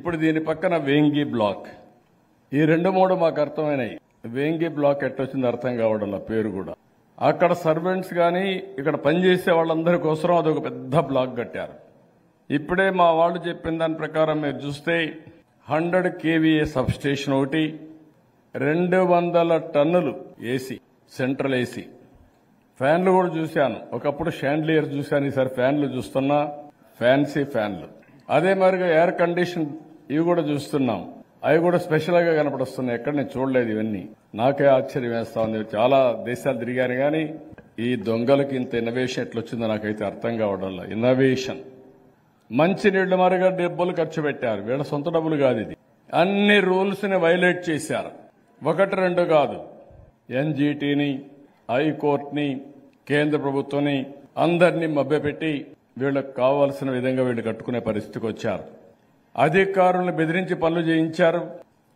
ఇప్పుడు దీని పక్కన వేంగి బ్లాక్. ఈ 2-3 మాకు అర్థమైనాయి. వేంగి బ్లాక్ ఎట్టొచ్చింది అర్థం కావడం పేరు కూడా. అక్కడ సర్వెంట్స్ కానీ ఇక్కడ పనిచేసే వాళ్ళందరి కోసం అదొక పెద్ద బ్లాక్ కట్టారు. ఇప్పుడే మా వాళ్ళు చెప్పిన దాని ప్రకారం మీరు చూస్తే 100 kVA సబ్ స్టేషన్ ఒకటి, 200 టన్నులు ఏసీ, సెంట్రల్ ఏసీ, ఫ్యాన్లు కూడా చూశాను. ఒకప్పుడు షాండ్లియర్ చూశాను, ఈసారి ఫ్యాన్లు చూస్తున్నా, ఫ్యాన్సీ ఫ్యాన్లు. అదే మరిగా ఎయిర్ కండిషన్ ఇవి కూడా చూస్తున్నాం. అవి కూడా స్పెషల్ గా కనపడుస్తున్నాయి. ఎక్కడ నేను చూడలేదు ఇవన్నీ. నాకే ఆశ్చర్యం వేస్తా ఉంది. చాలా దేశాలు తిరిగాను కానీ ఈ దొంగలకి ఇంత ఇన్నోవేషన్ ఎట్లొచ్చిందో నాకైతే అర్థం కావడంలో. ఇన్నోవేషన్. మంచి నీళ్లు మరిగా డబ్బులు ఖర్చు పెట్టారు. వీళ్ళ సొంత డబ్బులు కాదు ఇది. అన్ని రూల్స్ ని వైలేట్ చేశారు. 1-2 కాదు. ఎన్జీటీని, హైకోర్టుని, కేంద్ర ప్రభుత్వాన్ని అందరినీ మభ్యపెట్టి వీళ్ళకు కావాల్సిన విధంగా వీళ్ళు కట్టుకునే పరిస్థితికి వచ్చారు. అధికారులను బెదిరించి పనులు చేయించారు.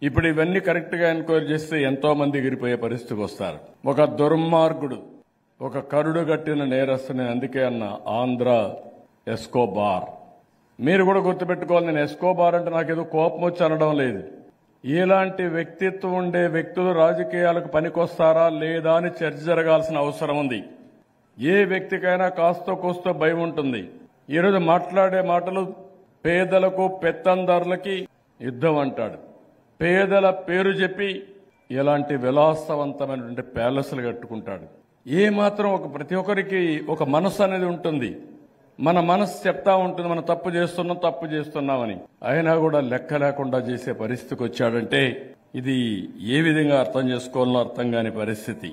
ఇప్పుడు ఇవన్నీ కరెక్ట్ గా ఎంక్వైరీ చేస్తే ఎంతో మంది ఎగిరిపోయే పరిస్థితికి వస్తారు. ఒక దుర్మార్గుడు, ఒక కరుడు గట్టిన నేరస్తుని అందుకే అన్న ఆంధ్ర ఎస్కోబార్. మీరు కూడా గుర్తుపెట్టుకోవాలి. నేను ఎస్కోబార్ అంటే నాకేదో కోపం వచ్చి అనడం లేదు. ఇలాంటి వ్యక్తిత్వం ఉండే వ్యక్తులు రాజకీయాలకు పనికొస్తారా లేదా అని చర్చ జరగాల్సిన అవసరం ఉంది. ఏ వ్యక్తికైనా కాస్తో కోస్తో భయం ఉంటుంది. ఈరోజు మాట్లాడే మాటలు పేదలకు పెత్తందారులకి యుద్ధం అంటాడు. పేదల పేరు చెప్పి ఇలాంటి విలాసవంతమైనటువంటి ప్యాలెస్లు కట్టుకుంటాడు. ఏమాత్రం ప్రతి ఒక్కరికి ఒక మనసు అనేది ఉంటుంది. మన మనసు చెప్తా ఉంటుంది మనం తప్పు చేస్తున్నామని. అయినా కూడా లెక్క లేకుండా చేసే పరిస్థితికి వచ్చాడంటే ఇది ఏ విధంగా అర్థం చేసుకోవాలో అర్థం కాని పరిస్థితి.